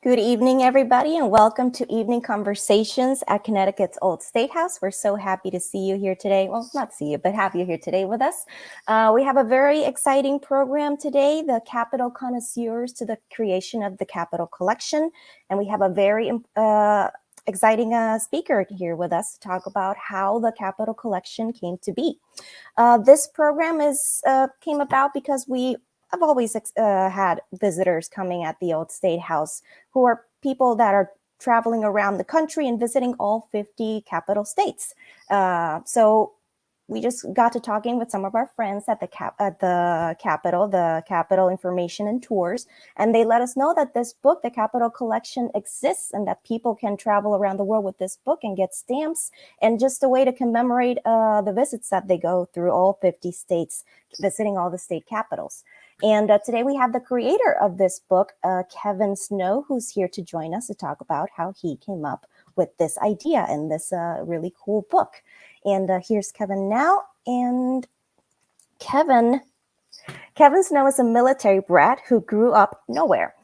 Good evening, everybody, and welcome to Evening Conversations at Connecticut's Old State House. We're so happy to see you here today. Well, not see you, but have you here today with us. We have a very exciting program today, the Capitol Connoisseurs to the creation of the Capitol Collection. And we have a very exciting speaker here with us to talk about how the Capitol Collection came to be. This program came about because I've always had visitors coming at the Old State House who are people that are traveling around the country and visiting all 50 capital states. So we just got to talking with some of our friends at the Capitol Information and Tours, and they let us know that this book, the Capitol Collection, exists and that people can travel around the world with this book and get stamps and just a way to commemorate the visits that they go through all 50 states, visiting all the state capitals. And today we have the creator of this book, Kevin Snow, who's here to join us to talk about how he came up with this idea and this really cool book. And here's Kevin now. And Kevin Snow is a military brat who grew up nowhere.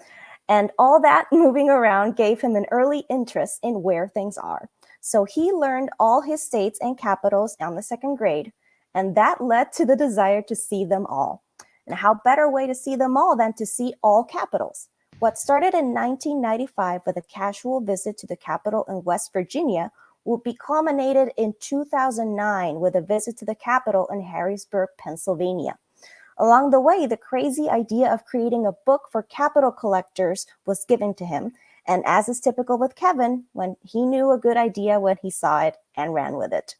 And all that moving around gave him an early interest in where things are. So he learned all his states and capitals on the second grade. And that led to the desire to see them all. And how better way to see them all than to see all capitals? What started in 1995 with a casual visit to the Capitol in West Virginia will be culminated in 2009 with a visit to the Capitol in Harrisburg, Pennsylvania. Along the way, the crazy idea of creating a book for Capitol collectors was given to him. And as is typical with Kevin, when he knew a good idea when he saw it and ran with it.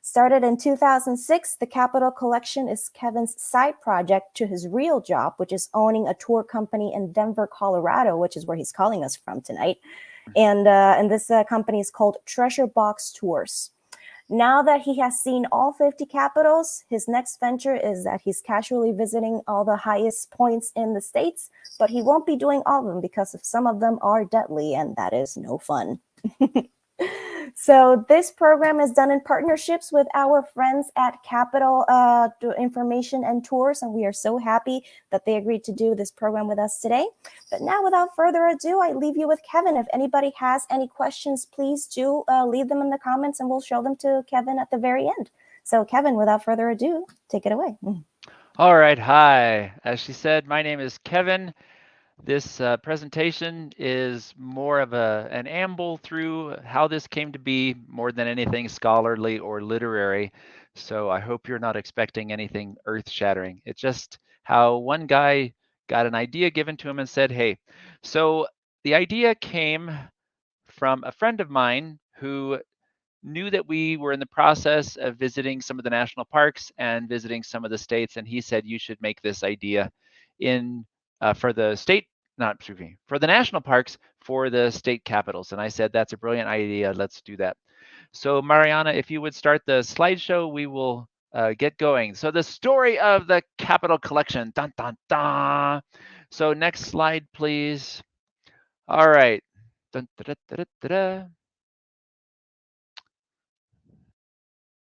Started in 2006, the Capitol Collection is Kevin's side project to his real job, which is owning a tour company in Denver, Colorado, which is where he's calling us from tonight. And this company is called Treasure Box Tours. Now that he has seen all 50 capitals, his next venture is that he's casually visiting all the highest points in the states, but he won't be doing all of them because some of them are deadly, and that is no fun. So this program is done in partnerships with our friends at Capitol Information and Tours, and we are so happy that they agreed to do this program with us today. But now, without further ado, I leave you with Kevin. If anybody has any questions, please do leave them in the comments, and we'll show them to Kevin at the very end. So Kevin, without further ado, take it away. All right. Hi. As she said, my name is Kevin. This presentation is more of an amble through how this came to be more than anything scholarly or literary. So I hope you're not expecting anything earth-shattering. It's just how one guy got an idea given to him and said, hey. So the idea came from a friend of mine who knew that we were in the process of visiting some of the national parks and visiting some of the states, and he said you should make this idea in for the state, not excuse me, for the national parks for the state capitals. And I said that's a brilliant idea. Let's do that. So Mariana, if you would start the slideshow, we will get going. So the story of the Capitol Collection. Dun, dun, dun. So next slide, please. All right. Dun, da, da, da, da, da.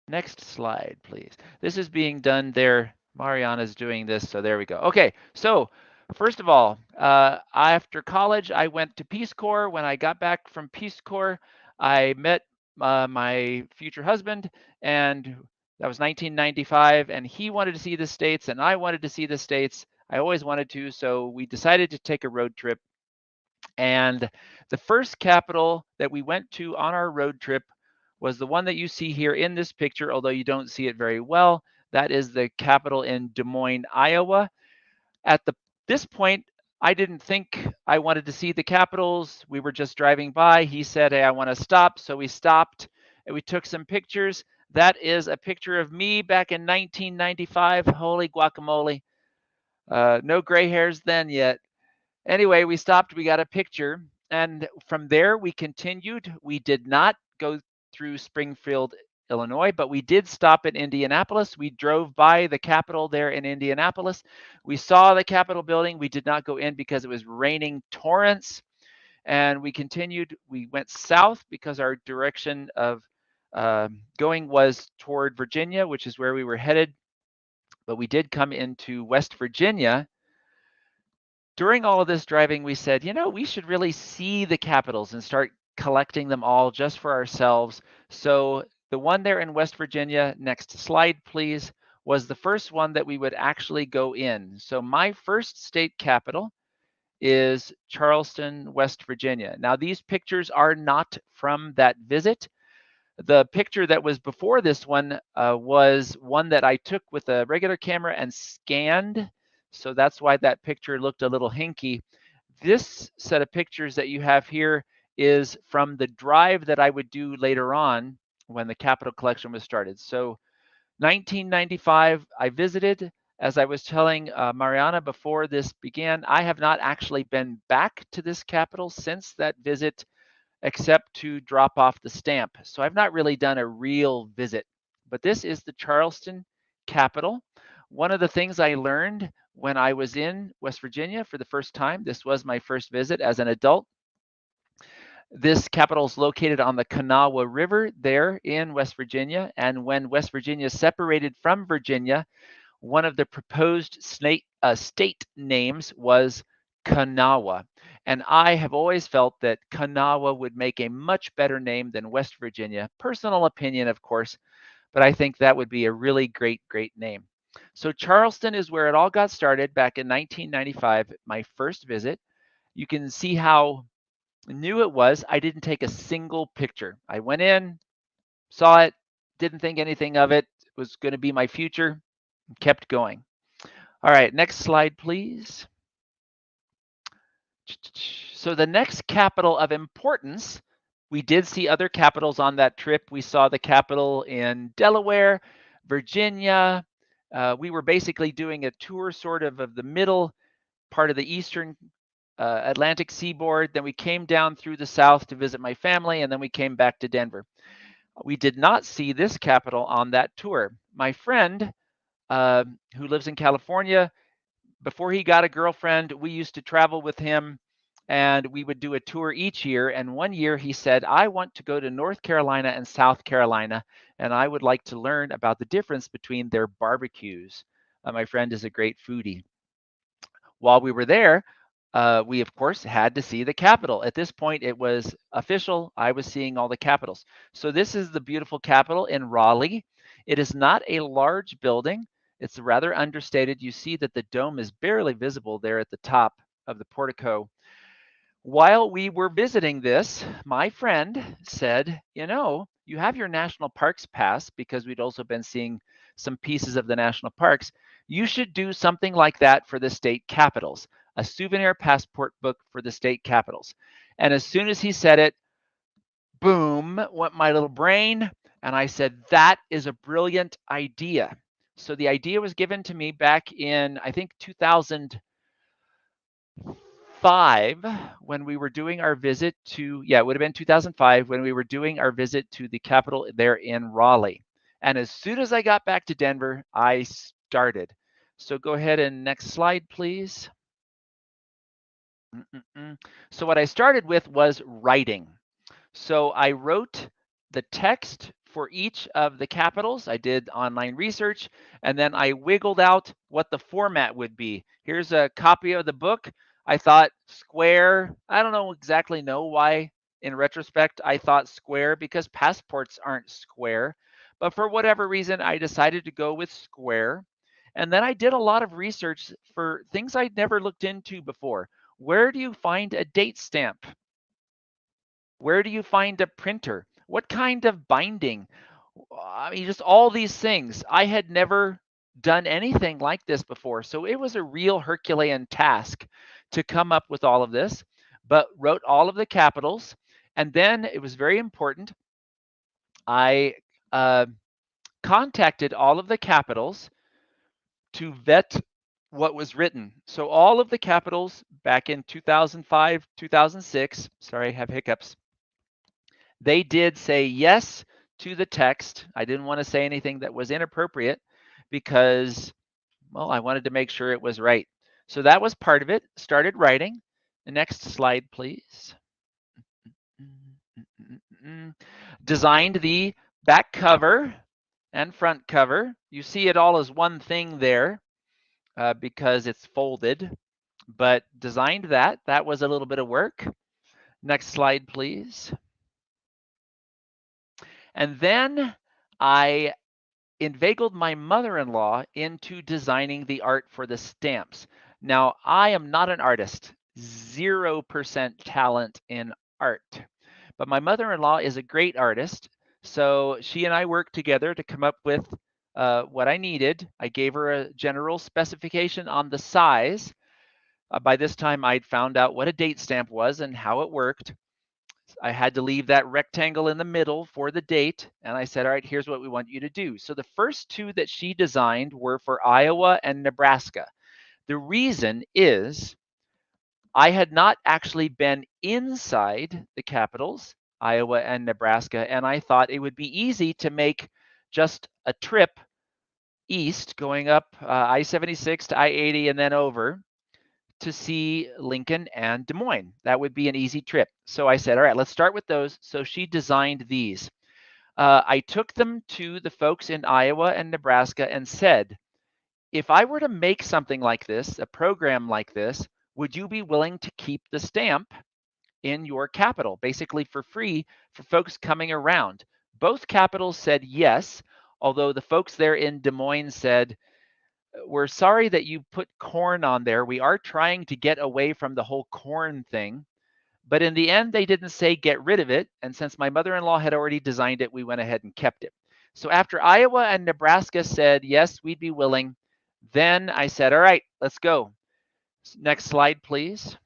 Next slide, please. This is being done there. Mariana's doing this, so there we go. Okay, so first of all, after college, I went to Peace Corps. When I got back from Peace Corps, I met my future husband, and that was 1995, and he wanted to see the States, and I wanted to see the States. I always wanted to, so we decided to take a road trip. And the first capital that we went to on our road trip was the one that you see here in this picture, although you don't see it very well. That is the Capitol in Des Moines, Iowa. At this point, I didn't think I wanted to see the capitals. We were just driving by. He said, hey, I want to stop. So we stopped and we took some pictures. That is a picture of me back in 1995. Holy guacamole. No gray hairs then yet. Anyway, we stopped, we got a picture, and from there we continued. We did not go through Springfield, Illinois, but we did stop in Indianapolis. We drove by the Capitol there in Indianapolis. We saw the Capitol building. We did not go in because it was raining torrents, and we continued. We went south because our direction of going was toward Virginia, which is where we were headed, but we did come into West Virginia. during all of this driving, we said, you know, we should really see the capitals and start collecting them all just for ourselves. So the one there in West Virginia, next slide, please, was the first one that we would actually go in. So my first state capital is Charleston, West Virginia. Now, these pictures are not from that visit. The picture that was before this one was one that I took with a regular camera and scanned. So that's why that picture looked a little hinky. This set of pictures that you have here is from the drive that I would do later on when the Capitol collection was started. So 1995, I visited. As I was telling Mariana before this began, I have not actually been back to this Capitol since that visit, except to drop off the stamp. So I've not really done a real visit. But this is the Charleston Capitol. One of the things I learned when I was in West Virginia for the first time, this was my first visit as an adult. This Capitol is located on the Kanawha River there in West Virginia. And when West Virginia separated from Virginia, one of the proposed state names was Kanawha. And I have always felt that Kanawha would make a much better name than West Virginia. Personal opinion, of course, but I think that would be a really great, great name. So Charleston is where it all got started back in 1995, my first visit. You can see how new it was. I didn't take a single picture. I went in, saw it, didn't think anything of it. It was going to be my future, kept going. All right, next slide, please. So the next capital of importance, we did see other capitals on that trip. We saw the capital in Delaware, Virginia. We were basically doing a tour sort of the middle part of the eastern Atlantic seaboard. Then we came down through the south to visit my family, and then we came back to Denver. We did not see this capital on that tour. My friend, who lives in California, before he got a girlfriend, we used to travel with him and we would do a tour each year. And one year he said, I want to go to North Carolina and South Carolina, and I would like to learn about the difference between their barbecues. My friend is a great foodie. While we were there, we of course had to see the Capitol. At this point, it was official. I was seeing all the capitals. So this is the beautiful Capitol in Raleigh. It is not a large building. It's rather understated. You see that the dome is barely visible there at the top of the portico. While we were visiting this, my friend said, you know, you have your national parks pass, because we'd also been seeing some pieces of the national parks. You should do something like that for the state capitals, a souvenir passport book for the state capitals. And as soon as he said it, boom, went my little brain. And I said, that is a brilliant idea. So the idea was given to me back in, I think, 2005, when we were doing our visit to, it would have been 2005, when we were doing our visit to the Capitol there in Raleigh. And as soon as I got back to Denver, I started. So go ahead and next slide, please. So what I started with was writing. So I wrote the text for each of the capitals. I did online research, and then I wiggled out what the format would be. Here's a copy of the book. I thought square. I don't exactly know why, in retrospect, I thought square, because passports aren't square. But for whatever reason, I decided to go with square. And then I did a lot of research for things I'd never looked into before. Where do you find a date stamp? Where do you find a printer? What kind of binding? I mean, just all these things. I had never done anything like this before. So it was a real Herculean task to come up with all of this, but wrote all of the capitals. And then it was very important. I contacted all of the capitals to vet what was written. So all of the capitals back in 2005, 2006, sorry, I have hiccups. They did say yes to the text. I didn't want to say anything that was inappropriate because, well, I wanted to make sure it was right. So that was part of it. Started writing. The next slide, please. Designed the back cover and front cover. You see it all as one thing there because it's folded. but designed that. That was a little bit of work. Next slide, please. And then I inveigled my mother-in-law into designing the art for the stamps. Now, I am not an artist, 0% talent in art, but my mother-in-law is a great artist. So she and I worked together to come up with what I needed. I gave her a general specification on the size. By this time, I'd found out what a date stamp was and how it worked. I had to leave that rectangle in the middle for the date. And I said, all right, here's what we want you to do. So the first two that she designed were for Iowa and Nebraska. The reason is I had not actually been inside the capitals, Iowa and Nebraska, and I thought it would be easy to make just a trip east going up I-76 to I-80 and then over to see Lincoln and Des Moines. That would be an easy trip. So I said, all right, let's start with those. So she designed these. I took them to the folks in Iowa and Nebraska and said, if I were to make something like this, a program like this, would you be willing to keep the stamp in your capital, basically for free for folks coming around? Both capitals said yes, although the folks there in Des Moines said, we're sorry that you put corn on there. We are trying to get away from the whole corn thing. But in the end, they didn't say get rid of it. And since my mother-in-law had already designed it, we went ahead and kept it. So after Iowa and Nebraska said, yes, we'd be willing, then I said, all right, let's go. Next slide, please.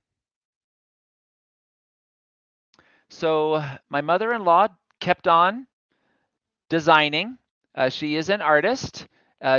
So my mother-in-law kept on designing. She is an artist.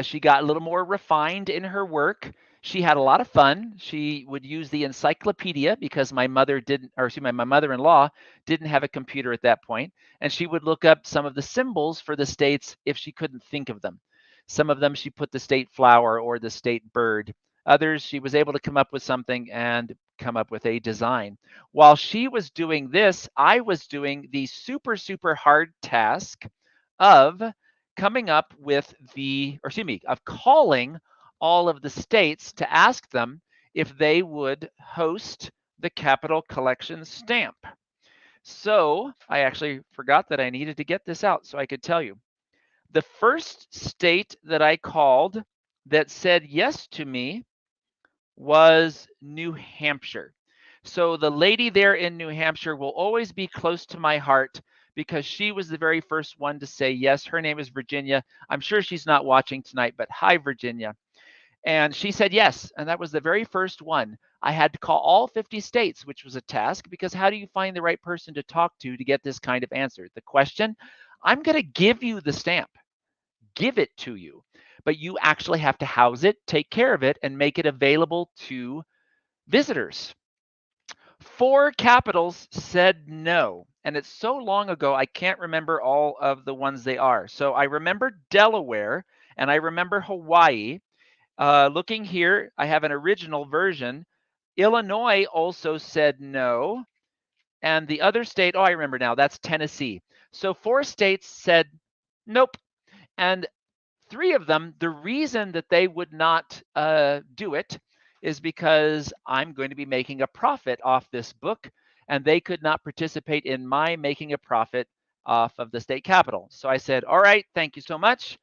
She got a little more refined in her work. She had a lot of fun. She would use the encyclopedia because my mother-in-law didn't have a computer at that point, and she would look up some of the symbols for the states if she couldn't think of them. Some of them she put the state flower or the state bird. Others she was able to come up with something and come up with a design. While she was doing this, I was doing the super, super hard task of coming up with of calling all of the states to ask them if they would host the Capital Collection stamp. So I actually forgot that I needed to get this out so I could tell you. The first state that I called that said yes to me was New Hampshire. So the lady there in New Hampshire will always be close to my heart because she was the very first one to say yes. Her name is Virginia. I'm sure she's not watching tonight, but hi, Virginia. And she said yes, and that was the very first one. I had to call all 50 states, which was a task, because how do you find the right person to talk to get this kind of answer? The question, I'm going to give you the stamp, give it to you, but you actually have to house it, take care of it, and make it available to visitors. 4 capitals said no, and it's so long ago I can't remember all of the ones they are. So I remember Delaware, and I remember Hawaii. Looking here, I have an original version. Illinois also said no. And the other state, oh, I remember now, that's Tennessee. So 4 states said nope. And 3 of them, the reason that they would not do it is because I'm going to be making a profit off this book, and they could not participate in my making a profit off of the state capital. So I said, all right, thank you so much.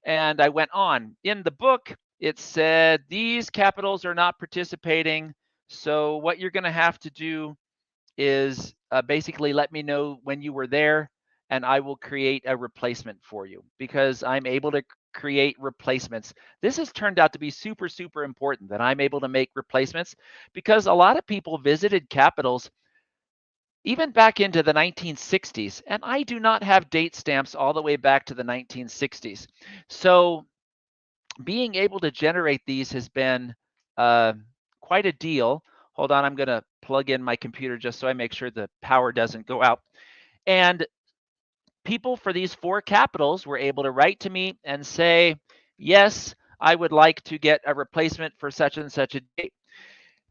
And I went on. In the book, it said, these capitals are not participating. So what you're going to have to do is basically let me know when you were there, and I will create a replacement for you because I'm able to create replacements. This has turned out to be super, super important that I'm able to make replacements because a lot of people visited capitals even back into the 1960s, and I do not have date stamps all the way back to the 1960s. So being able to generate these has been quite a deal. Hold on, I'm going to plug in my computer just so I make sure the power doesn't go out. And people for these 4 capitals were able to write to me and say, yes, I would like to get a replacement for such and such a date.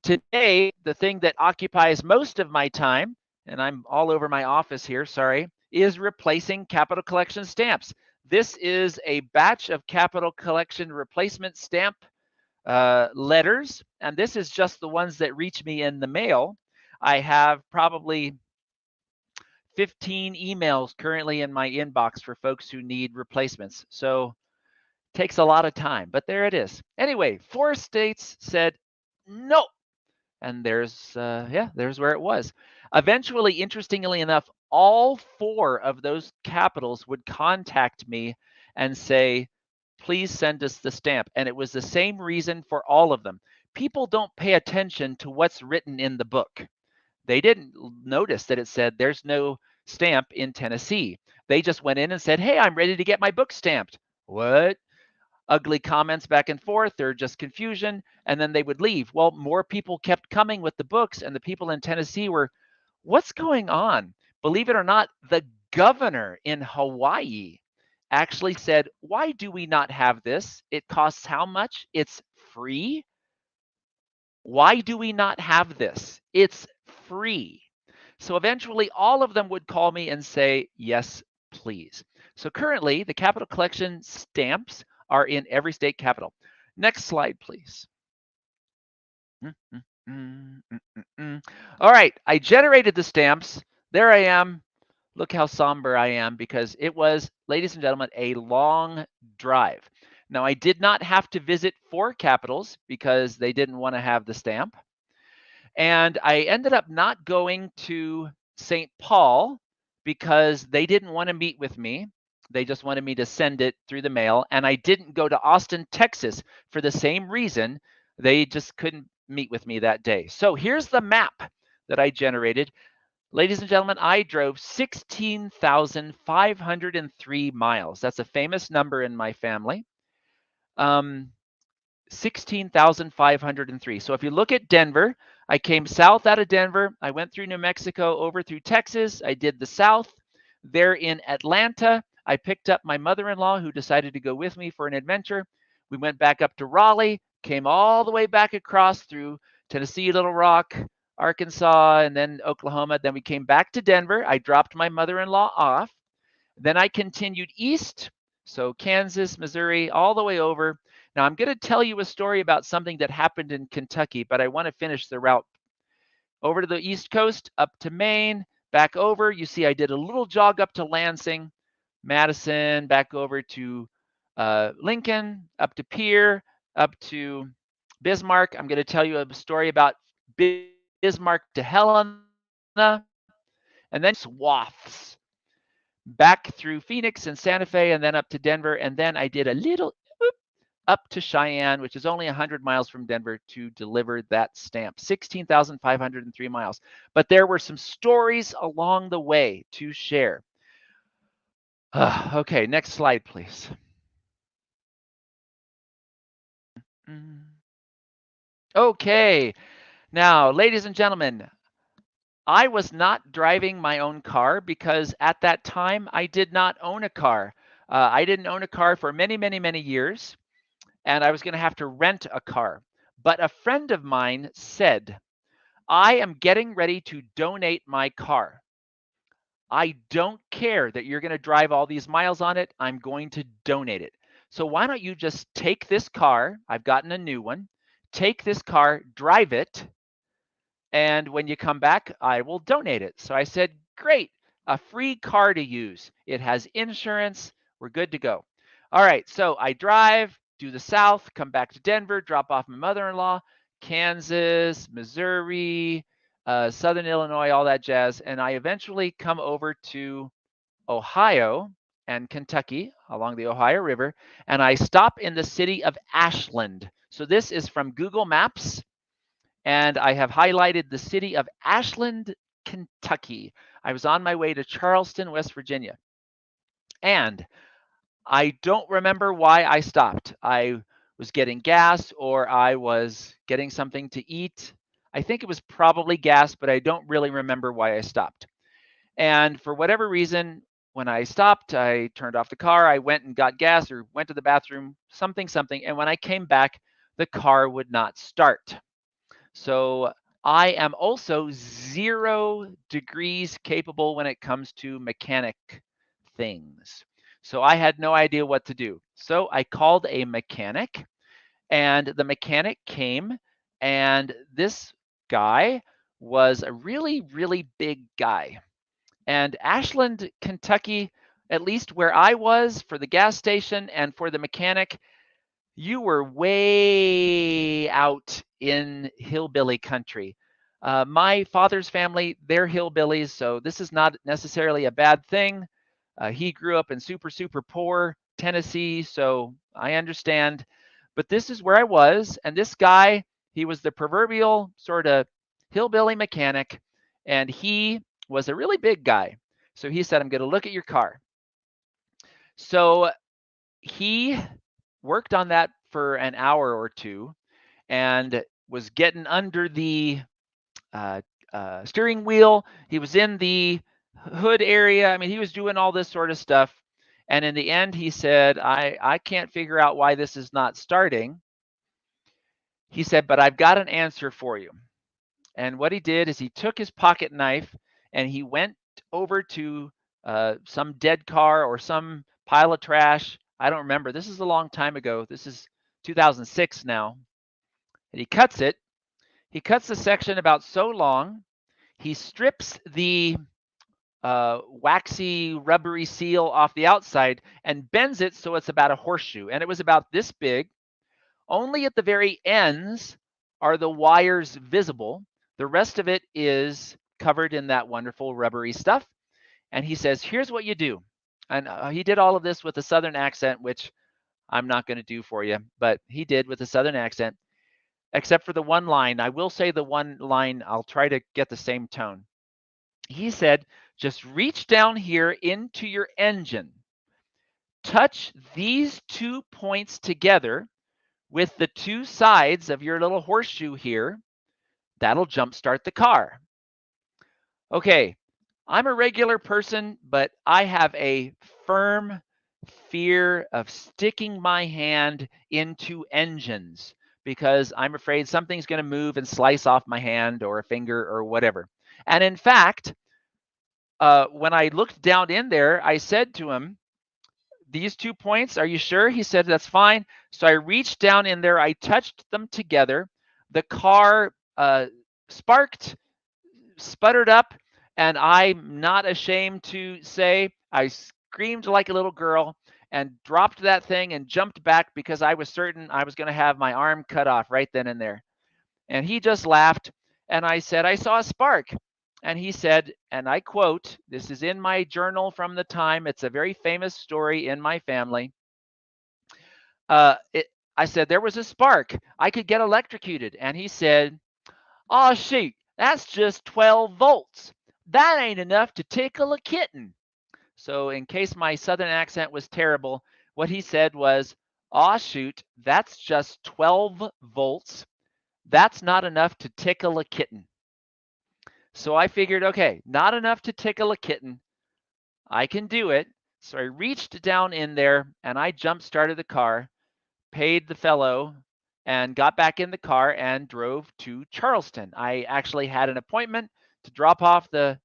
Today, the thing that occupies most of my time, and I'm all over my office here, sorry, is replacing Capital Collection stamps. This is a batch of Capital Collection replacement stamp letters, and this is just the ones that reach me in the mail. I have probably 15 emails currently in my inbox for folks who need replacements. So it takes a lot of time, but there it is. Anyway, 4 states said no. And there's where it was. Eventually, interestingly enough, all 4 of those capitals would contact me and say, please send us the stamp. And it was the same reason for all of them. People don't pay attention to what's written in the book. They didn't notice that it said there's no stamp in Tennessee. They just went in and said, hey, I'm ready to get my book stamped. What? Ugly comments back and forth or just confusion, and then they would leave. Well, more people kept coming with the books, and the people in Tennessee were, what's going on? Believe it or not, the governor in Hawaii actually said, why do we not have this? It costs how much? It's free. Why do we not have this? It's free. So eventually all of them would call me and say, yes, please. So currently the capital collection stamps are in every state capital. Next slide, please. All right, I generated the stamps. There I am. Look how somber I am because it was, ladies and gentlemen, a long drive. Now, I did not have to visit 4 capitals because they didn't want to have the stamp. And I ended up not going to St. Paul because they didn't want to meet with me. They just wanted me to send it through the mail. And I didn't go to Austin, Texas for the same reason. They just couldn't meet with me that day. So here's the map that I generated. Ladies and gentlemen, I drove 16,503 miles. That's a famous number in my family. 16,503. So if you look at Denver, I came south out of Denver. I went through New Mexico, over through Texas. I did the south. There in Atlanta, I picked up my mother-in-law who decided to go with me for an adventure. We went back up to Raleigh, came all the way back across through Tennessee, Little Rock, Arkansas, and then Oklahoma. Then we came back to Denver. I dropped my mother-in-law off. Then I continued east, so Kansas, Missouri, all the way over. Now I'm going to tell you a story about something that happened in Kentucky, but I want to finish the route. Over to the East Coast, up to Maine, back over. You see I did a little jog up to Lansing, Madison, back over to Lincoln, up to Pierre, up to Bismarck. I'm going to tell you a story about Bismarck to Helena, and then swaths back through Phoenix and Santa Fe, and then up to Denver. And then I did a little up to Cheyenne, which is only 100 miles from Denver, to deliver that stamp. 16,503 miles. But there were some stories along the way to share. Okay, next slide, please. Okay, now, ladies and gentlemen, I was not driving my own car because at that time I did not own a car. I didn't own a car for many, many, many years, and I was going to have to rent a car. But a friend of mine said, I am getting ready to donate my car. I don't care that you're going to drive all these miles on it. I'm going to donate it. So why don't you just take this car? I've gotten a new one. Take this car, drive it, and when you come back, I will donate it. So I said, great, a free car to use. It has insurance. We're good to go. All right, so I drive, do the south, come back to Denver, drop off my mother-in-law, Kansas, Missouri, Southern Illinois, all that jazz. And I eventually come over to Ohio and Kentucky along the Ohio River, and I stop in the city of Ashland. So this is from Google Maps, and I have highlighted the city of Ashland, Kentucky. I was on my way to Charleston, West Virginia. And I don't remember why I stopped. I was getting gas or I was getting something to eat. I think it was probably gas, but I don't really remember why I stopped. And for whatever reason, when I stopped, I turned off the car, I went and got gas or went to the bathroom, something. And when I came back, the car would not start. So I am also 0 degrees capable when it comes to mechanic things. So I had no idea what to do. So I called a mechanic, And the mechanic came, and this guy was a really, really big guy. And Ashland, Kentucky, at least where I was for the gas station and for the mechanic, you were way out in hillbilly country. My father's family, they're hillbillies, so this is not necessarily a bad thing. He grew up in super, super poor Tennessee, so I understand. But this is where I was, and this guy, he was the proverbial sort of hillbilly mechanic, and he was a really big guy. So he said, I'm going to look at your car. So he worked on that for an hour or two and was getting under the uh, steering wheel. He was in the hood area. I mean, he was doing all this sort of stuff. And in the end, he said, I can't figure out why this is not starting. He said, but I've got an answer for you. And what he did is he took his pocket knife and he went over to some dead car or some pile of trash. I don't remember. This is a long time ago. This is 2006 now. And he cuts it. He cuts the section about so long. He strips the waxy, rubbery seal off the outside and bends it so it's about a horseshoe. And it was about this big. Only at the very ends are the wires visible. The rest of it is covered in that wonderful rubbery stuff. And he says, here's what you do. And he did all of this with a Southern accent, which I'm not going to do for you, but he did with a Southern accent, except for the one line. I will say the one line, I'll try to get the same tone. He said, just reach down here into your engine, touch these 2 points together with the 2 sides of your little horseshoe here. That'll jumpstart the car. Okay, I'm a regular person, but I have a firm fear of sticking my hand into engines because I'm afraid something's going to move and slice off my hand or a finger or whatever. And in fact, when I looked down in there, I said to him, these 2 points, are you sure? He said, that's fine. So I reached down in there, I touched them together. The car sparked, sputtered up, and I'm not ashamed to say I screamed like a little girl and dropped that thing and jumped back because I was certain I was going to have my arm cut off right then and there. And he just laughed, and I said, I saw a spark. And he said, and I quote, this is in my journal from the time, it's a very famous story in my family. I said, there was a spark. I could get electrocuted. And he said, oh, shoot, that's just 12 volts. That ain't enough to tickle a kitten. So in case my Southern accent was terrible, what he said was, oh, shoot, that's just 12 volts. That's not enough to tickle a kitten. So I figured, okay, not enough to tickle a kitten. I can do it. So I reached down in there and I jump started the car, paid the fellow, and got back in the car and drove to Charleston. I actually had an appointment to drop off the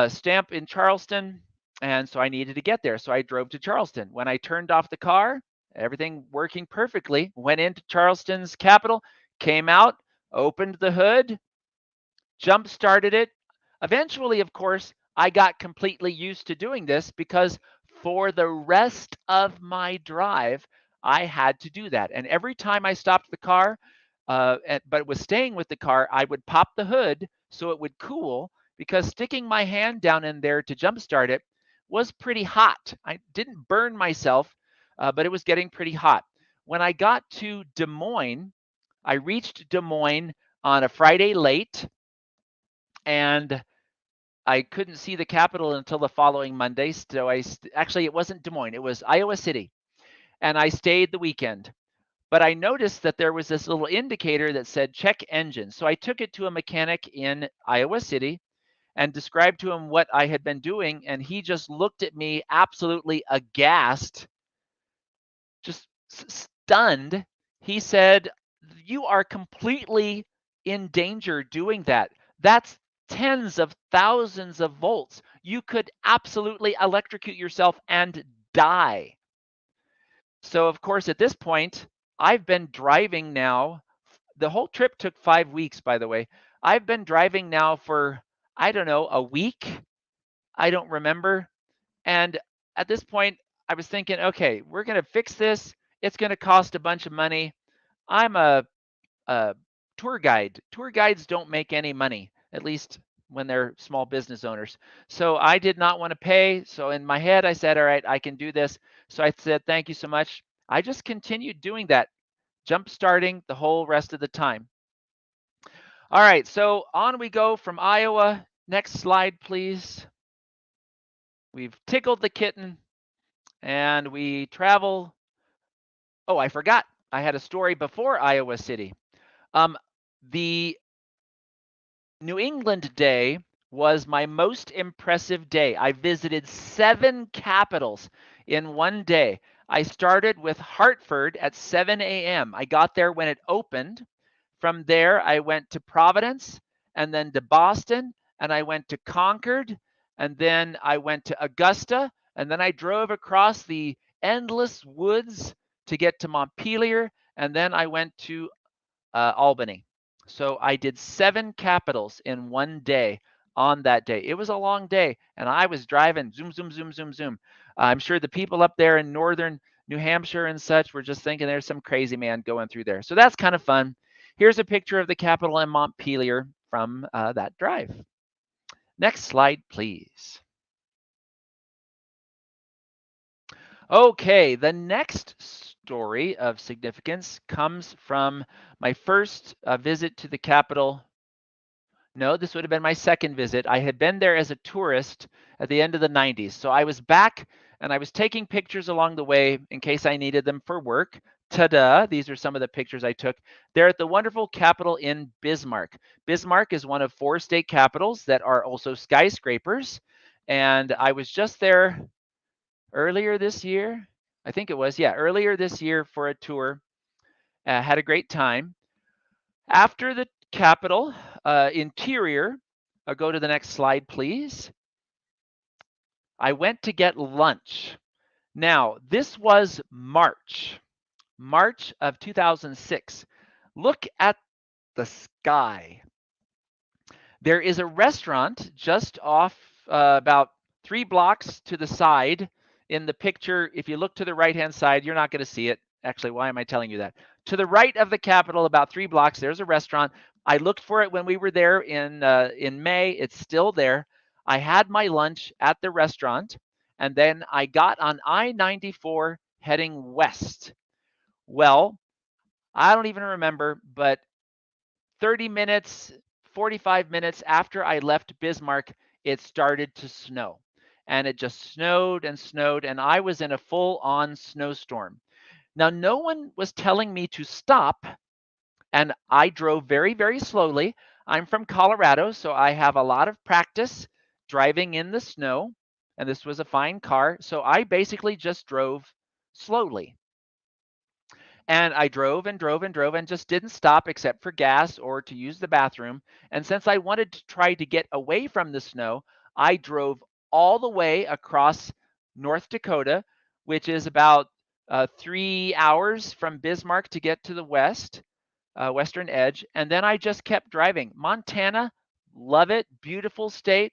stamp in Charleston, and so I needed to get there. So I drove to Charleston. When I turned off the car, everything working perfectly, went into Charleston's Capitol, came out, opened the hood, jump started it. Eventually, of course, I got completely used to doing this because for the rest of my drive, I had to do that. And every time I stopped the car, but was staying with the car, I would pop the hood so it would cool because sticking my hand down in there to jumpstart it was pretty hot. I didn't burn myself, but it was getting pretty hot. When I got to Des Moines, I reached Des Moines on a Friday late, and I couldn't see the Capitol until the following Monday. So actually, it wasn't Des Moines, it was Iowa City. And I stayed the weekend. But I noticed that there was this little indicator that said check engine. So I took it to a mechanic in Iowa City and described to him what I had been doing. And he just looked at me absolutely aghast, just stunned. He said, you are completely in danger doing that. That's tens of thousands of volts. You could absolutely electrocute yourself and die. So, of course, at this point, I've been driving now. The whole trip took 5 weeks, by the way. I've been driving now for, I don't know, a week. I don't remember. And at this point, I was thinking, okay, we're going to fix this. It's going to cost a bunch of money. I'm a tour guide. Tour guides don't make any money, at least when they're small business owners. So I did not want to pay. So in my head, I said, all right, I can do this. So I said, thank you so much. I just continued doing that, jump starting the whole rest of the time. All right, so on we go from Iowa. Next slide, please. We've tickled the kitten and we travel. Oh, I forgot. I had a story before Iowa City. The New England Day was my most impressive day. I visited 7 capitals in one day. I started with Hartford at 7 a.m. I got there when it opened. From there, I went to Providence and then to Boston, and I went to Concord, and then I went to Augusta, and then I drove across the endless woods to get to Montpelier, and then I went to Albany. So I did 7 capitals in one day on that day. It was a long day, and I was driving zoom, zoom, zoom, zoom, zoom. I'm sure the people up there in northern New Hampshire and such were just thinking there's some crazy man going through there. So that's kind of fun. Here's a picture of the Capitol in Montpelier from that drive. Next slide, please. Okay, the next story of significance comes from my first visit to the Capitol. No, this would have been my second visit. I had been there as a tourist at the end of the 90s. So I was back and I was taking pictures along the way in case I needed them for work. Ta-da, these are some of the pictures I took. They're at the wonderful Capitol in Bismarck. Bismarck is one of 4 state capitals that are also skyscrapers. And I was just there earlier this year. I think it was, yeah, earlier this year for a tour. Had a great time. After the Capitol interior, go to the next slide, please. I went to get lunch. Now, this was March of 2006. Look at the sky. There is a restaurant just off about 3 blocks to the side in the picture. If you look to the right-hand side, you're not going to see it. Actually, why am I telling you that? To the right of the Capitol, about 3 blocks, there's a restaurant. I looked for it when we were there in May. It's still there. I had my lunch at the restaurant, and then I got on I-94 heading west. Well, I don't even remember, but 30 minutes, 45 minutes after I left Bismarck, it started to snow. And it just snowed and snowed, and I was in a full-on snowstorm. Now, no one was telling me to stop, and I drove very, very slowly. I'm from Colorado, so I have a lot of practice driving in the snow, and this was a fine car, so I basically just drove slowly. And I drove and drove and drove and just didn't stop except for gas or to use the bathroom. And since I wanted to try to get away from the snow, I drove all the way across North Dakota, which is about 3 hours from Bismarck to get to the western edge. And then I just kept driving. Montana, love it, beautiful state.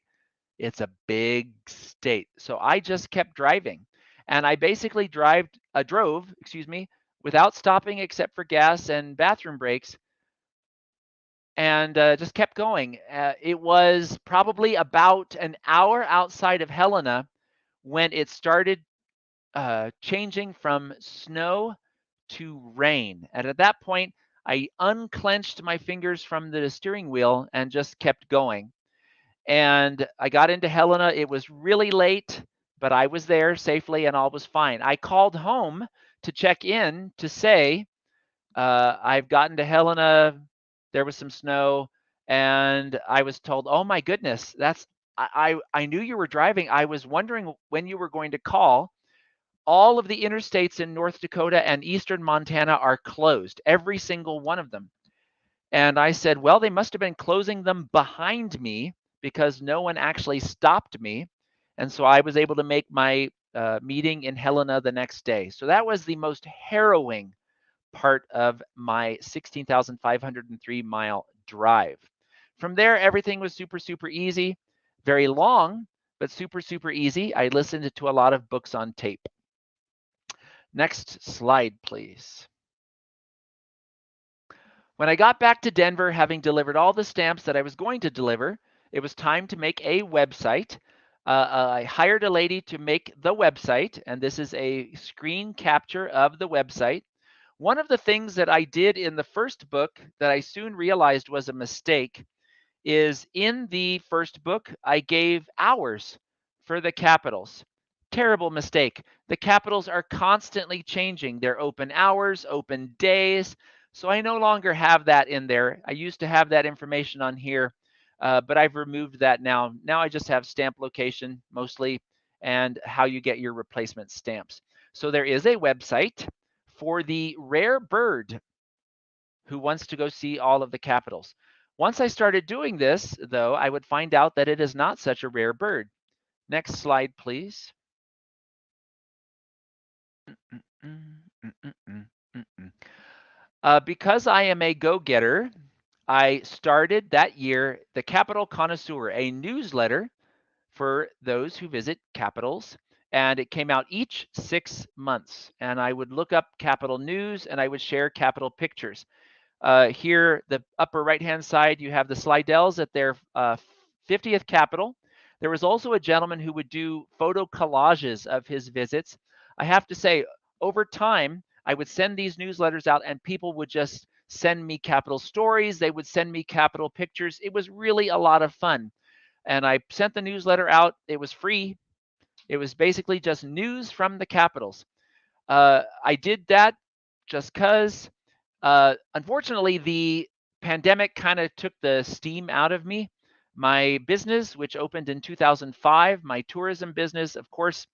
It's a big state. So I just kept driving. And I basically drove, without stopping except for gas and bathroom breaks, and just kept going. It was probably about an hour outside of Helena when it started changing from snow to rain. And at that point, I unclenched my fingers from the steering wheel and just kept going. And I got into Helena. It was really late, but I was there safely and all was fine. I called home to check in to say, I've gotten to Helena. There was some snow, and I was told, "Oh my goodness, I knew you were driving. I was wondering when you were going to call. All of the interstates in North Dakota and eastern Montana are closed, every single one of them." And I said, "Well, they must have been closing them behind me because no one actually stopped me." And so I was able to make my meeting in Helena the next day. So that was the most harrowing part of my 16,503 mile drive. From there, everything was super, super easy, very long, but super, super easy. I listened to a lot of books on tape. Next slide, please. When I got back to Denver, having delivered all the stamps that I was going to deliver, it was time to make a website. I hired a lady to make the website, and this is a screen capture of the website. One of the things that I did in the first book that I soon realized was a mistake is in the first book, I gave hours for the capitals. Terrible mistake. The capitals are constantly changing. They're open hours, open days. So I no longer have that in there. I used to have that information on here, but I've removed that now. Now I just have stamp location mostly and how you get your replacement stamps. So there is a website for the rare bird who wants to go see all of the capitals. Once I started doing this, though, I would find out that it is not such a rare bird. Next slide, please. Because I am a go-getter, I started that year the Capital Connoisseur, a newsletter for those who visit capitals. And it came out each 6 months. And I would look up capital news and I would share capital pictures. Here, the upper right-hand side, you have the Slidells at their 50th capital. There was also a gentleman who would do photo collages of his visits. I have to say, over time, I would send these newsletters out and people would just send me capital stories. They would send me capital pictures. It was really a lot of fun. And I sent the newsletter out. It was free. It was basically just news from the capitals. I did that just because. Unfortunately, the pandemic kind of took the steam out of me. My business, which opened in 2005, my tourism business, of course,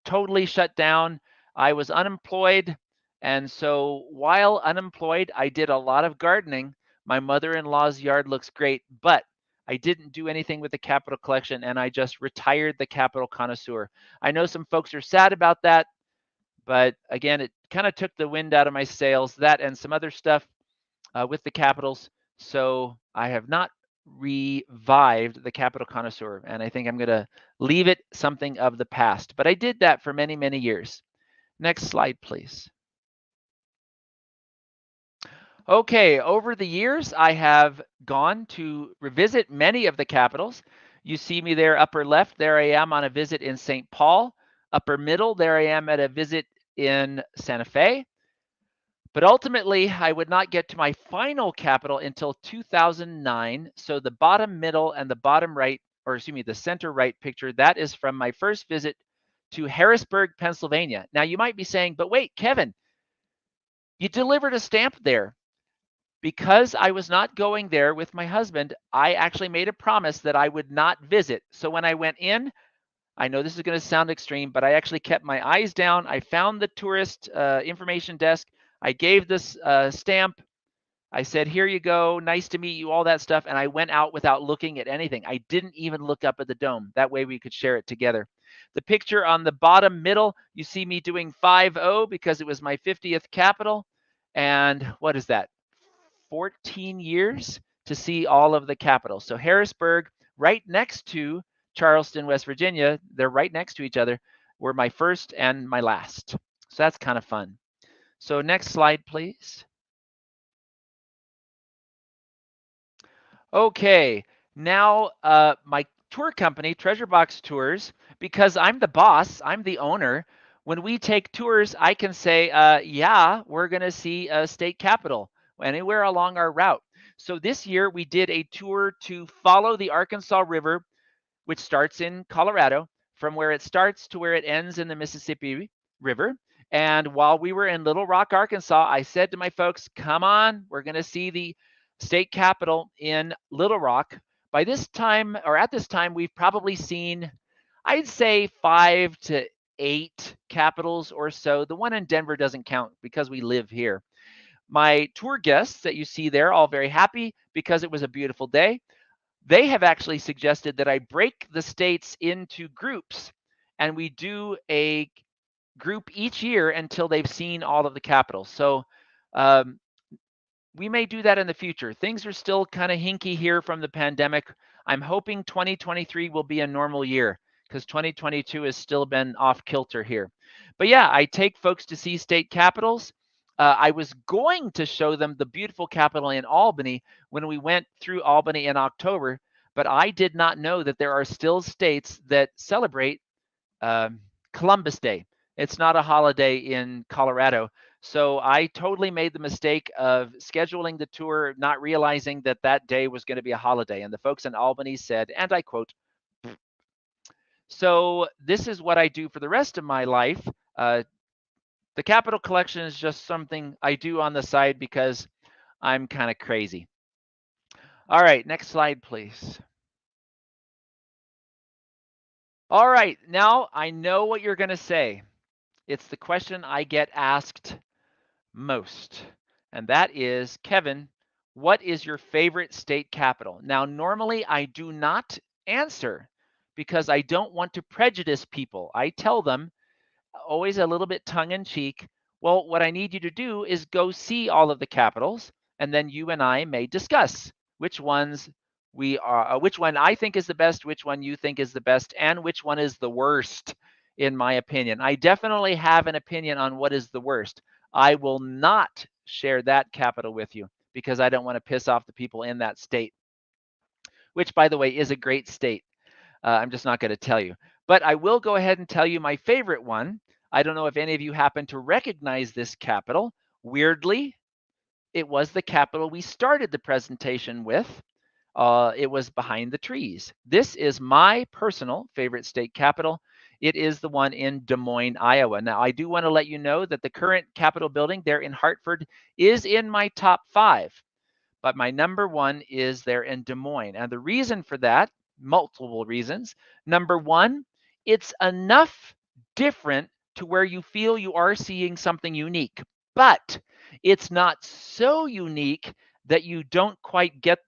totally shut down. I was unemployed. And so while unemployed, I did a lot of gardening. My mother-in-law's yard looks great, but I didn't do anything with the Capital Collection, and I just retired the Capital Connoisseur. I know some folks are sad about that. But again, it kind of took the wind out of my sails, that and some other stuff with the capitals. So I have not revived the Capital Connoisseur, and I think I'm going to leave it something of the past. But I did that for many, many years. Next slide, please. Okay, over the years, I have gone to revisit many of the capitals. You see me there, upper left, there I am on a visit in St. Paul. Upper middle, there I am at a visit in Santa Fe. But ultimately, I would not get to my final capital until 2009. So the bottom middle and the bottom right, or excuse me, the center right picture, that is from my first visit to Harrisburg, Pennsylvania. Now you might be saying, but wait, Kevin, you delivered a stamp there. Because I was not going there with my husband, I actually made a promise that I would not visit. So when I went in, I know this is going to sound extreme, but I actually kept my eyes down. I found the tourist information desk. I gave this stamp. I said, here you go. Nice to meet you, all that stuff. And I went out without looking at anything. I didn't even look up at the dome. That way we could share it together. The picture on the bottom middle, you see me doing 5-0 because it was my 50th capital. And what is that? 14 years to see all of the capitals. So Harrisburg, right next to Charleston, West Virginia, they're right next to each other, were my first and my last. So that's kind of fun. So next slide, please. Okay, now my tour company, Treasure Box Tours, because I'm the boss, I'm the owner, when we take tours, I can say, yeah, we're going to see a state capitol anywhere along our route. So this year we did a tour to follow the Arkansas River, which starts in Colorado, from where it starts to where it ends in the Mississippi River. And while we were in Little Rock, Arkansas, I said to my folks, come on, we're going to see the state capitol in Little Rock. By this time, or at this time, we've probably seen, I'd say 5 to 8 capitals or so. The one in Denver doesn't count because we live here. My tour guests that you see there, all very happy because it was a beautiful day. They have actually suggested that I break the states into groups and we do a group each year until they've seen all of the capitals. So We may do that in the future. Things are still kind of hinky here from the pandemic. I'm hoping 2023 will be a normal year because 2022 has still been off kilter here. But yeah, I take folks to see state capitals. I was going to show them the beautiful capital in Albany when we went through Albany in October, but I did not know that there are still states that celebrate Columbus Day. It's not a holiday in Colorado. So I totally made the mistake of scheduling the tour, not realizing that that day was going to be a holiday. And the folks in Albany said, and I quote, so this is what I do for the rest of my life. The Capitol collection is just something I do on the side because I'm kind of crazy. All right, next slide, please. All right, now I know what you're going to say. It's the question I get asked most. And that is, Kevin, what is your favorite state capital? Now, normally I do not answer because I don't want to prejudice people. I tell them, always a little bit tongue in cheek, well, what I need you to do is go see all of the capitals, and then you and I may discuss which ones which one I think is the best, which one you think is the best, and which one is the worst, in my opinion. I definitely have an opinion on what is the worst. I will not share that capital with you because I don't want to piss off the people in that state, which, by the way, is a great state. I'm just not going to tell you. But I will go ahead and tell you my favorite one. I don't know if any of you happen to recognize this capital. Weirdly, it was the capital we started the presentation with. It was behind the trees. This is my personal favorite state capital. It is the one in Des Moines, Iowa. Now, I do want to let you know that the current Capitol building there in Hartford is in my top 5. But my number 1 is there in Des Moines. And the reason for that, multiple reasons. Number 1, it's enough different to where you feel you are seeing something unique. But it's not so unique that you don't quite get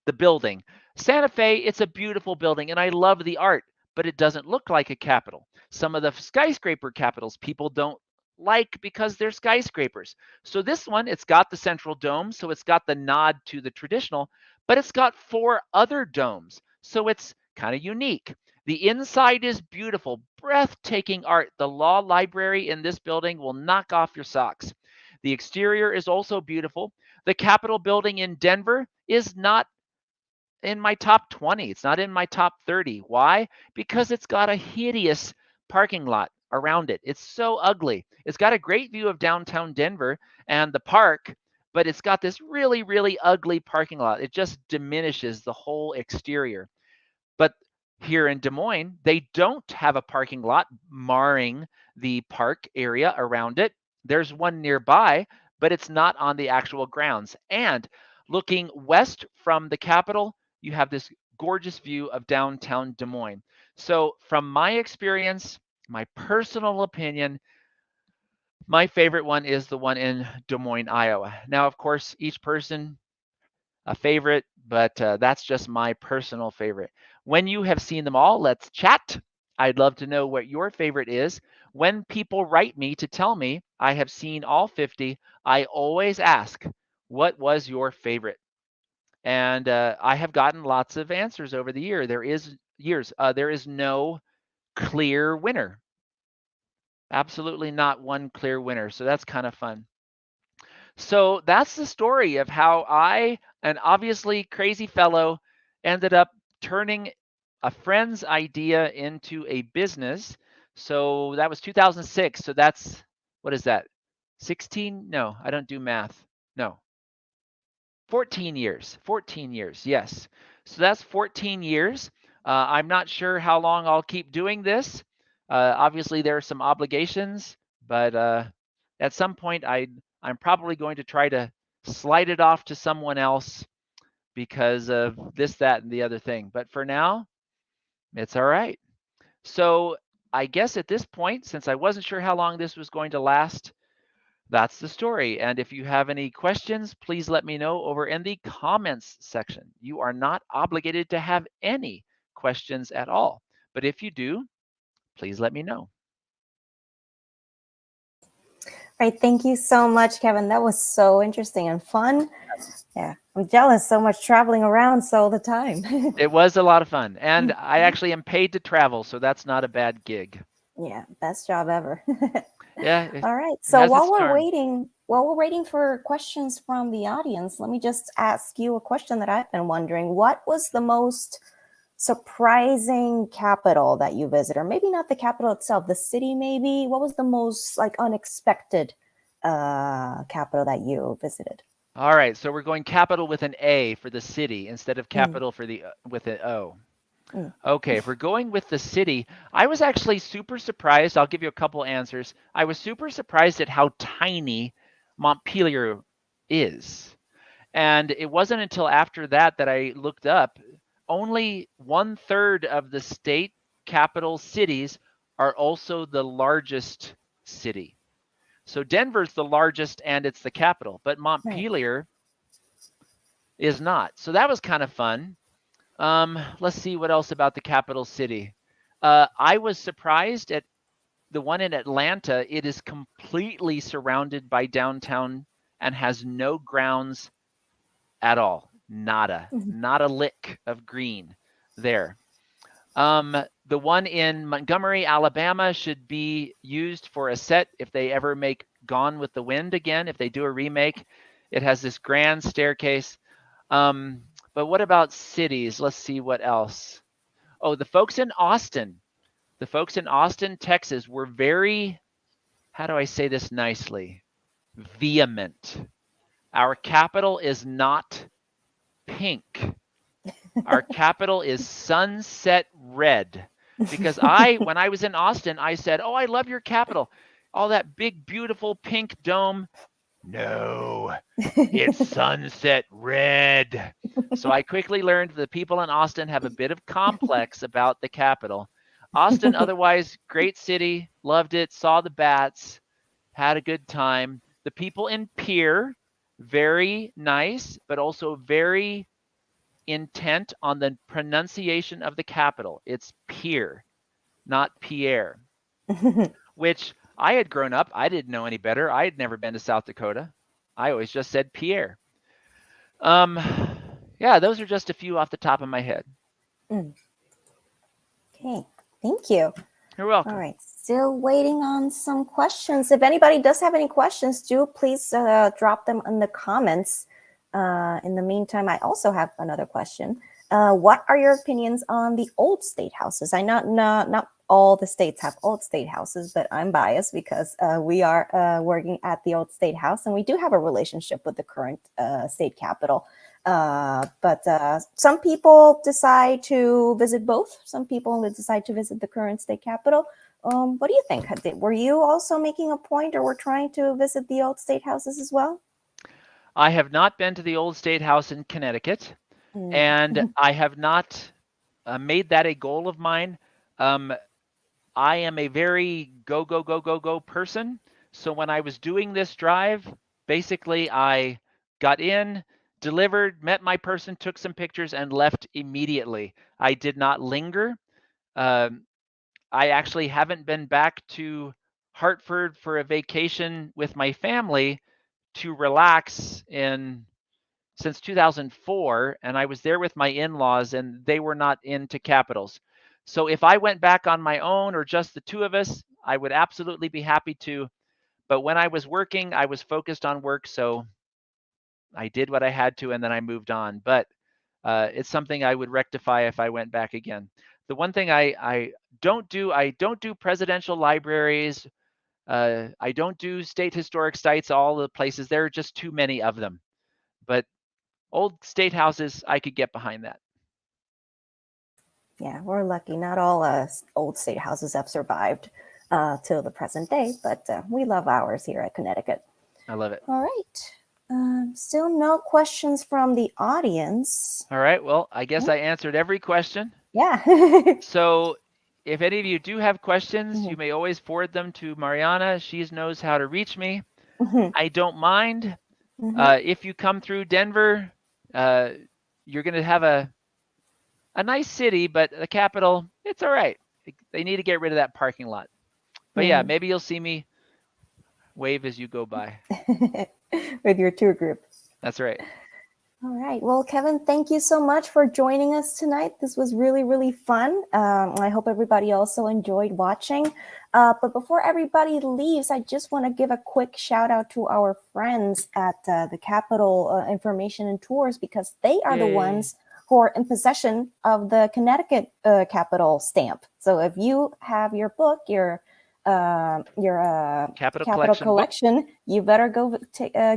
the building. Santa Fe, it's a beautiful building, and I love the art, but it doesn't look like a capitol. Some of the skyscraper capitals people don't like because they're skyscrapers. So this one, it's got the central dome, so it's got the nod to the traditional, but it's got 4 other domes, so it's kind of unique. The inside is beautiful, breathtaking art. The law library in this building will knock off your socks. The exterior is also beautiful. The Capitol building in Denver is not in my top 20. It's not in my top 30. Why? Because it's got a hideous parking lot around it. It's so ugly. It's got a great view of downtown Denver and the park, but it's got this really, really ugly parking lot. It just diminishes the whole exterior. But here in Des Moines, they don't have a parking lot marring the park area around it. There's one nearby, but it's not on the actual grounds. And looking west from the Capitol, you have this gorgeous view of downtown Des Moines. So from my experience, my personal opinion, my favorite one is the one in Des Moines, Iowa. Now, of course, each person a favorite, but that's just my personal favorite. When you have seen them all, let's chat. I'd love to know what your favorite is. When people write me to tell me I have seen all 50, I always ask, what was your favorite? And I have gotten lots of answers over the year. There is no clear winner. Absolutely not one clear winner. So that's kind of fun. So that's the story of how I, an obviously crazy fellow, ended up turning a friend's idea into a business. So that was 2006. So that's, what is that? 16? No, I don't do math. No. 14 years. 14 years. Yes. So that's 14 years. I'm not sure how long I'll keep doing this. Obviously, there are some obligations, but at some point, I'm probably going to try to slide it off to someone else because of this, that, and the other thing. But for now, it's all right. So I guess at this point, since I wasn't sure how long this was going to last, that's the story. And if you have any questions, please let me know over in the comments section. You are not obligated to have any questions at all. But if you do, please let me know. Right. Thank you so much, Kevin. That was so interesting and fun. Yeah. I'm jealous so much traveling around so all the time. It was a lot of fun. And I actually am paid to travel, so that's not a bad gig. Yeah. Best job ever. Yeah, it All right. So has its charm. while we're waiting for questions from the audience, let me just ask you a question that I've been wondering. What was the most surprising capital that you visited? Or maybe not the capital itself, the city maybe. What was the most like unexpected capital that you visited? All right, so we're going capital with an A for the city instead of Mm, capital for the with an O. mm, Okay, if we're going with the city, I was actually super surprised. I'll give you a couple answers. I was super surprised at how tiny Montpelier is. And it wasn't until after that that I looked up. Only 1/3 of the state capital cities are also the largest city. So Denver's the largest and it's the capital, but right. Montpelier is not. So that was kind of fun. Let's see what else about the capital city. I was surprised at the one in Atlanta. It is completely surrounded by downtown and has no grounds at all. Nada, Mhm. not a lick of green there. The one in Montgomery, Alabama should be used for a set if they ever make Gone with the Wind again, if they do a remake. It has this grand staircase. Um, but what about cities? Let's see what else. Oh, the folks in Austin. The folks in Austin, Texas were very, how do I say this nicely? Vehement. Our capital is not pink. Our capital is sunset red. Because when I was in Austin, I said, "Oh, I love your capital. All that big, beautiful pink dome." No, it's sunset red. So I quickly learned the people in Austin have a bit of complex about the capital. Austin, otherwise, great city, loved it, saw the bats, had a good time. The people in Pierre, very nice, but also very intent on the pronunciation of the capital. It's Pierre, not Pierre, which I had grown up. I didn't know any better. I had never been to South Dakota. I always just said Pierre. Um, yeah, those are just a few off the top of my head. Mm, okay, thank you. You're All welcome. right, still waiting on some questions. If anybody does have any questions, do please drop them in the comments. In the meantime, I also have another question. What are your opinions on the old state houses? I know not all the states have old state houses, but I'm biased because we are working at the old state house, and we do have a relationship with the current state capital. But some people decide to visit both. Some people decide to visit the current state capital. What do you think? Were you also making a point, or were trying to visit the old state houses as well? I have not been to the old state house in Connecticut, Mm. and I have not made that a goal of mine. Um, I am a very go, go, go, go, go person. So when I was doing this drive, basically I got in, delivered, met my person, took some pictures, and left immediately. I did not linger. Um, I actually haven't been back to Hartford for a vacation with my family to relax in since 2004, and I was there with my in-laws, and they were not into capitals. So if I went back on my own or just the two of us, I would absolutely be happy to. But when I was working, I was focused on work, so I did what I had to, and then I moved on. But it's something I would rectify if I went back again. The one thing I don't do presidential libraries. I don't do state historic sites, all the places. There are just too many of them. But old state houses, I could get behind that. Yeah, we're lucky. Not all old state houses have survived till the present day, but we love ours here at Connecticut. I love it. All right. Still no questions from the audience. All right. Well, I guess I answered every question. Yeah. So if any of you do have questions, you Mhm, may always forward them to Mariana. She knows how to reach me. mhm, I don't mind. mhm. If you come through Denver, uh, you're going to have a nice city, but the capital, it's all right. They need to get rid of that parking lot. But yeah, Mhm. maybe you'll see me Wave as you go by. With your tour group. That's right. All right. Well, Kevin, thank you so much for joining us tonight. This was really, really fun. I hope everybody also enjoyed watching. But before everybody leaves, I just want to give a quick shout out to our friends at the Capitol Information and Tours, because they are the ones who are in possession of the Connecticut Capitol stamp. So if you have your book, your Capitol collection, you better go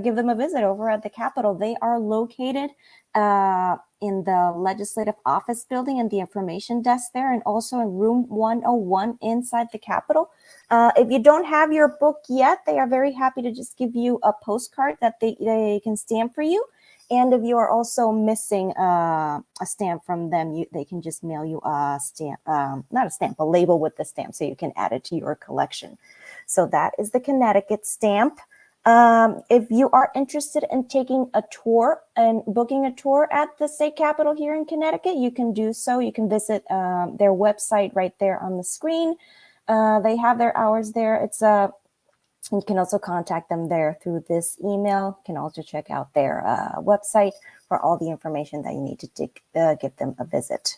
give them a visit over at the Capitol. They are located in the Legislative Office Building and the information desk there, and also in room 101 inside the Capitol. If you don't have your book yet, they are very happy to just give you a postcard that they can stamp for you. And if you are also missing a stamp from them, they can just mail you a stamp, not a stamp, a label with the stamp, so you can add it to your collection. So that is the Connecticut stamp. If you are interested in taking a tour and booking a tour at the state capitol here in Connecticut, you can do so. You can visit their website right there on the screen. They have their hours there. You can also contact them there through this email. You can also check out their website for all the information that you need to give them a visit.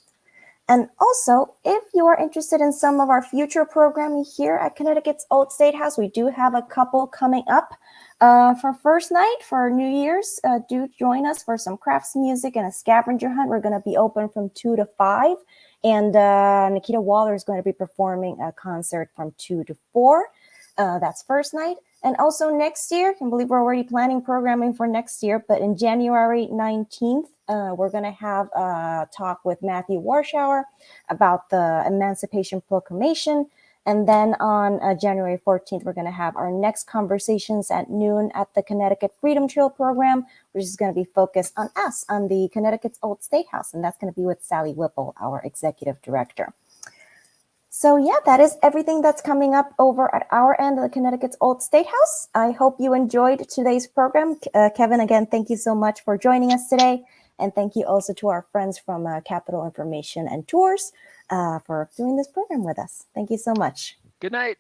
And also, if you are interested in some of our future programming here at Connecticut's Old State House, we do have a couple coming up for first night for New Year's. Do join us for some crafts music and a scavenger hunt. We're going to be open from 2 to 5. And Nikita Waller is going to be performing a concert from 2 to 4. That's first night. And also next year, I can believe we're already planning programming for next year, but in January 19th, we're going to have a talk with Matthew Warshauer about the Emancipation Proclamation. And then on January 14th, we're going to have our next conversations at noon at the Connecticut Freedom Trail program, which is going to be focused on us, on the Connecticut's Old State House. And that's going to be with Sally Whipple, our executive director. So yeah, that is everything that's coming up over at our end of the Connecticut's Old State House. I hope you enjoyed today's program. Kevin, again, thank you so much for joining us today. And thank you also to our friends from Capitol Information and Tours for doing this program with us. Thank you so much. Good night.